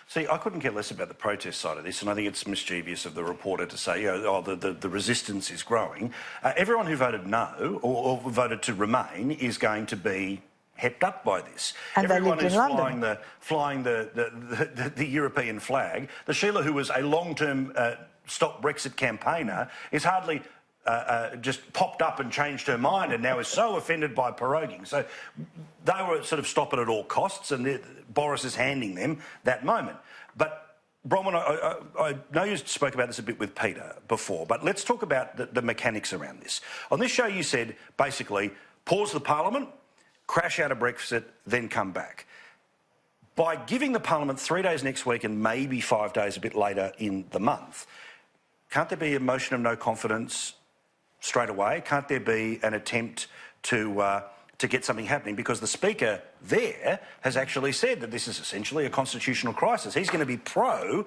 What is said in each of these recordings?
See, I couldn't care less about the protest side of this, and I think it's mischievous of the reporter to say, the resistance is growing. Everyone who voted no or voted to remain is going to be hepped up by this. And everyone is flying the European flag. The Sheila, who was a long-term Stop Brexit campaigner, is hardly just popped up and changed her mind and now is so offended by proroguing. So they were sort of stop it at all costs, and Boris is handing them that moment. But Bronwyn, I know you spoke about this a bit with Peter before, but let's talk about the mechanics around this. On this show you said, basically, pause the Parliament, crash out of Brexit, then come back. By giving the Parliament 3 days next week and maybe 5 days a bit later in the month, can't there be a motion of no confidence straight away? Can't there be an attempt to get something happening? Because the Speaker there has actually said that this is essentially a constitutional crisis. He's going to be pro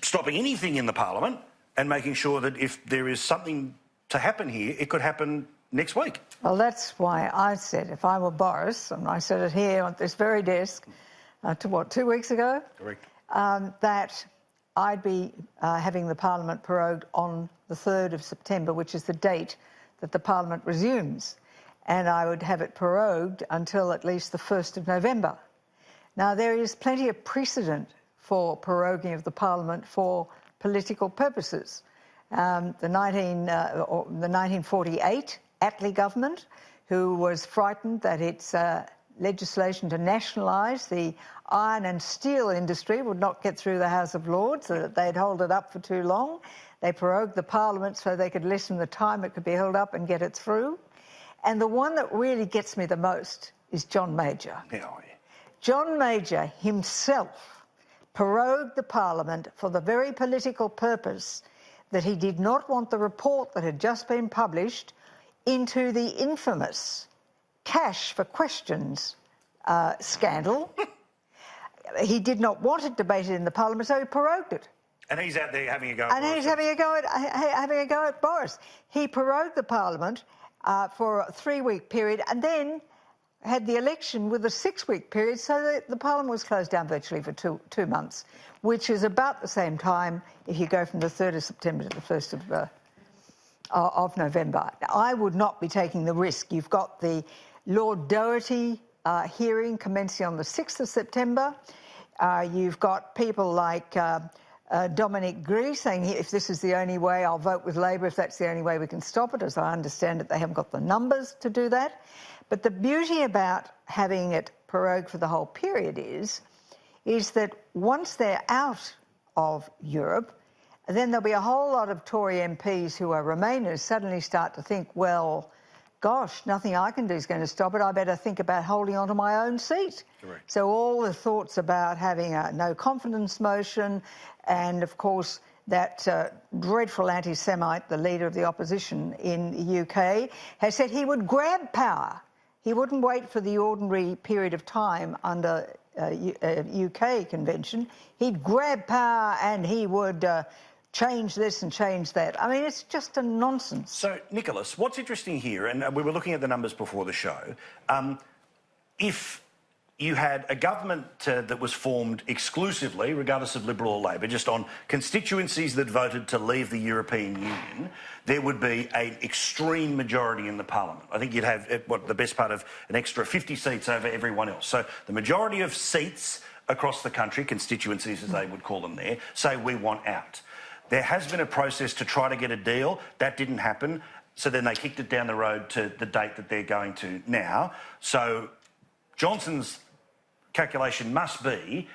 stopping anything in the Parliament and making sure that if there is something to happen here, it could happen next week. Well, that's why I said, if I were Boris, and I said it here on this very desk, 2 weeks ago? Correct. That I'd be having the Parliament prorogued on the 3rd of September, which is the date that the Parliament resumes. And I would have it prorogued until at least the 1st of November. Now, there is plenty of precedent for proroguing of the Parliament for political purposes. The 1948 Attlee government, who was frightened that its legislation to nationalise the iron and steel industry would not get through the House of Lords, so that they'd hold it up for too long. They prorogued the Parliament so they could lessen the time it could be held up and get it through. And the one that really gets me the most is John Major. Yeah. John Major himself prorogued the Parliament for the very political purpose that he did not want the report that had just been published into the infamous Cash for Questions scandal. He did not want it debated in the Parliament, so he prorogued it. And he's out there having a go at Boris. And he's having a go at Boris. He prorogued the Parliament for a 3-week period and then had the election with a 6-week period, so that the Parliament was closed down virtually for two months, which is about the same time if you go from the 3rd of September to the 1st of November. I would not be taking the risk. You've got the Lord Doherty hearing commencing on the 6th of September. You've got people like Dominic Greaves saying, if this is the only way, I'll vote with Labor if that's the only way we can stop it. As I understand it, they haven't got the numbers to do that. But the beauty about having it prorogued for the whole period is that once they're out of Europe, then there'll be a whole lot of Tory MPs who are Remainers suddenly start to think, well, gosh, nothing I can do is going to stop it. I better think about holding on to my own seat. Correct. So all the thoughts about having a no confidence motion and, of course, that dreadful anti-Semite, the leader of the opposition in the UK, has said he would grab power. He wouldn't wait for the ordinary period of time under UK convention. He'd grab power and he would change this and change that. I mean, it's just a nonsense. So, Nicholas, what's interesting here, and we were looking at the numbers before the show, if you had a government that was formed exclusively, regardless of Liberal or Labor, just on constituencies that voted to leave the European Union, there would be an extreme majority in the Parliament. I think you'd have, the best part of an extra 50 seats over everyone else. So the majority of seats across the country, constituencies as they would call them there, say we want out. There has been a process to try to get a deal. That didn't happen. So then they kicked it down the road to the date that they're going to now. So Johnson's calculation must be,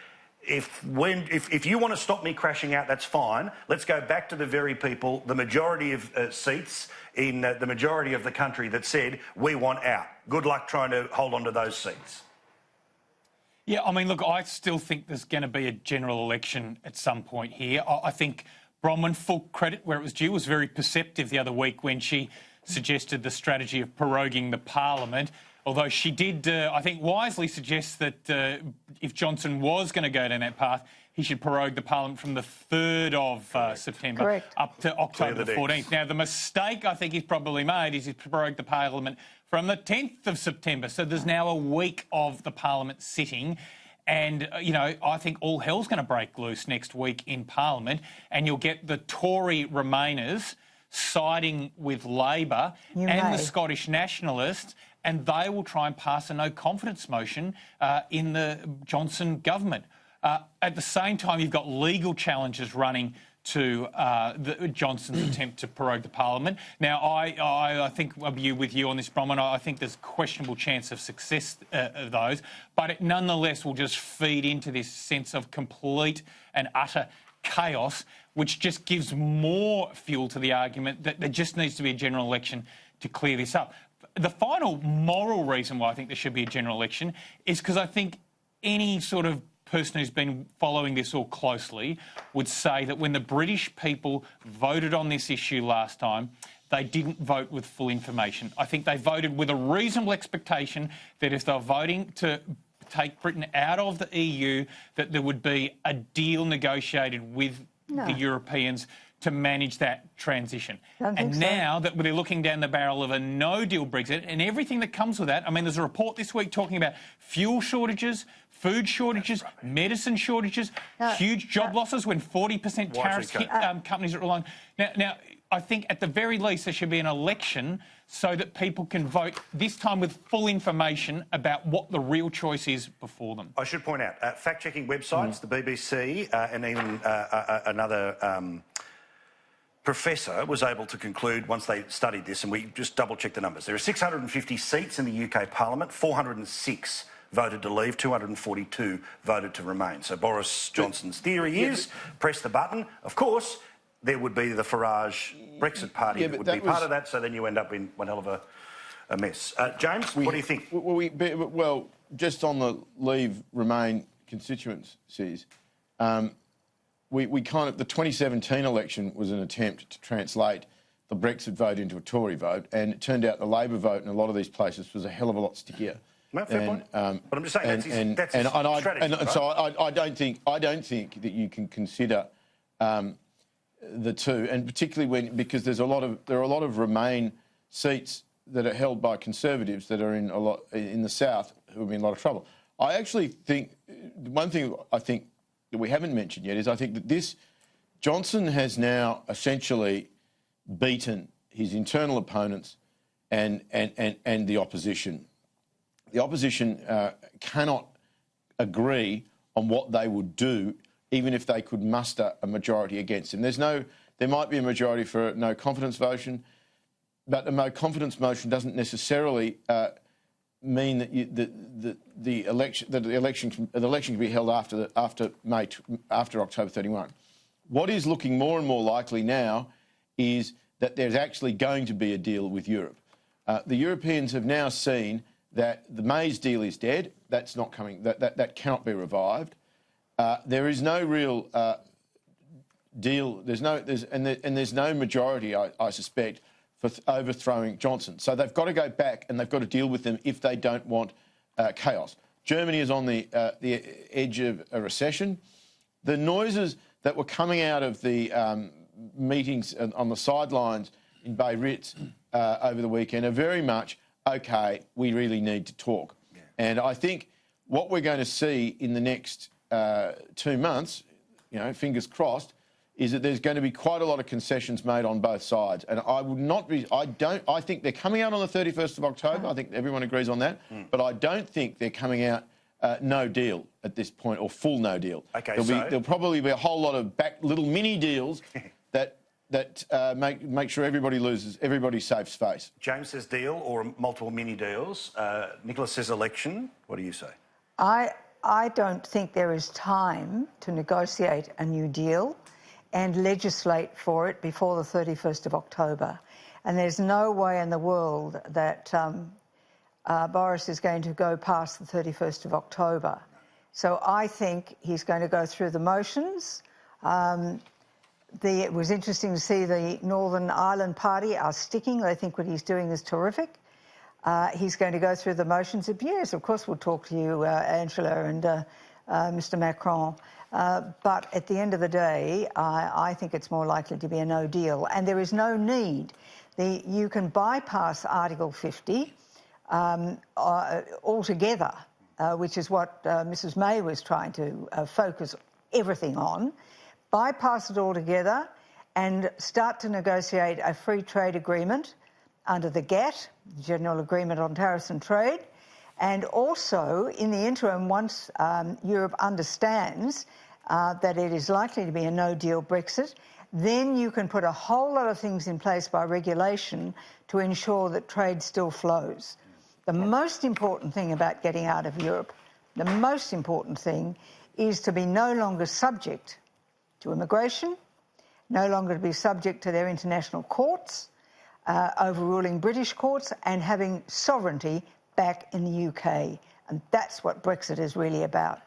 if you want to stop me crashing out, that's fine. Let's go back to the very people, the majority of seats in the majority of the country that said, we want out. Good luck trying to hold on to those seats. Yeah, I mean, look, I still think there's going to be a general election at some point here. I think Bronwyn, full credit where it was due, was very perceptive the other week when she suggested the strategy of proroguing the Parliament, although she did, I think, wisely suggest that if Johnson was going to go down that path, he should prorogue the Parliament from the 3rd of September up to October the 14th. Now, the mistake I think he's probably made is he's prorogued the Parliament from the 10th of September, so there's now a week of the Parliament sitting. And, you know, I think all hell's going to break loose next week in Parliament, and you'll get the Tory Remainers siding with Labor and the Scottish Nationalists, and they will try and pass a no-confidence motion in the Johnson government. At the same time, you've got legal challenges running to Johnson's attempt to prorogue the Parliament. Now, I think I'll be with you on this, Bronwyn. I think there's a questionable chance of success of those, but it nonetheless will just feed into this sense of complete and utter chaos, which just gives more fuel to the argument that there just needs to be a general election to clear this up. The final moral reason why I think there should be a general election is because I think any sort of person who's been following this all closely would say that when the British people voted on this issue last time, they didn't vote with full information. I think they voted with a reasonable expectation that if they were voting to take Britain out of the EU, that there would be a deal negotiated with the Europeans to manage that transition. And now that they're looking down the barrel of a no-deal Brexit and everything that comes with that, I mean, there's a report this week talking about fuel shortages, food shortages, medicine shortages, huge job losses when 40% tariffs hit companies that rely on. Now, I think at the very least there should be an election so that people can vote, this time with full information about what the real choice is before them. I should point out, fact-checking websites, the BBC and even another professor was able to conclude once they studied this, and we just double-checked the numbers. There are 650 seats in the UK Parliament, 406 voted to leave, 242 voted to remain. So Boris Johnson's theory is, press the button. Of course, there would be the Farage Brexit party that would be part of that, so then you end up in one hell of a mess. James, what do you think? Well, just on the Leave Remain constituencies, we kind of, the 2017 election was an attempt to translate the Brexit vote into a Tory vote, and it turned out the Labor vote in a lot of these places was a hell of a lot stickier. No, fair point. But I'm just saying that's his strategy. And so I don't think that you can consider the two, and particularly because there are a lot of Remain seats that are held by Conservatives that are in the South who are in a lot of trouble. I actually think one thing I think that we haven't mentioned yet is I think that Johnson has now essentially beaten his internal opponents and the opposition. The opposition cannot agree on what they would do, even if they could muster a majority against him. There might be a majority for a no confidence motion, but a no confidence motion doesn't necessarily mean that the election can be held after October 31. What is looking more and more likely now is that there's actually going to be a deal with Europe. The Europeans have now seen that the May's deal is dead. That's not coming. That cannot be revived. There is no real deal. There's no majority, I suspect, for overthrowing Johnson. So they've got to go back and they've got to deal with them if they don't want chaos. Germany is on the edge of a recession. The noises that were coming out of the meetings on the sidelines in Beirut over the weekend are very much, OK, we really need to talk. Yeah. And I think what we're going to see in the next 2 months, fingers crossed, is that there's going to be quite a lot of concessions made on both sides. And I think they're coming out on the 31st of October. I think everyone agrees on that. But I don't think they're coming out no deal at this point, or full no deal. Okay, there'll probably be a whole lot of little mini deals that make sure everybody saves face. James says deal or multiple mini deals. Nicholas says election. What do you say? I don't think there is time to negotiate a new deal and legislate for it before the 31st of October. And there's no way in the world that Boris is going to go past the 31st of October. So I think he's going to go through the motions. It was interesting to see the Northern Ireland Party are sticking. They think what he's doing is terrific. He's going to go through the motions of, yes, of course we'll talk to you, Angela and Mr Macron. But at the end of the day, I think it's more likely to be a no deal. And there is no need. You can bypass Article 50 altogether which is what Mrs May was trying to focus everything on, bypass it altogether and start to negotiate a free trade agreement under the GATT, General Agreement on Tariffs and Trade, and also in the interim, once Europe understands that it is likely to be a no-deal Brexit, then you can put a whole lot of things in place by regulation to ensure that trade still flows. The most important thing about getting out of Europe, the most important thing is to be no longer subject to immigration, no longer to be subject to their international courts, overruling British courts and having sovereignty back in the UK. And that's what Brexit is really about.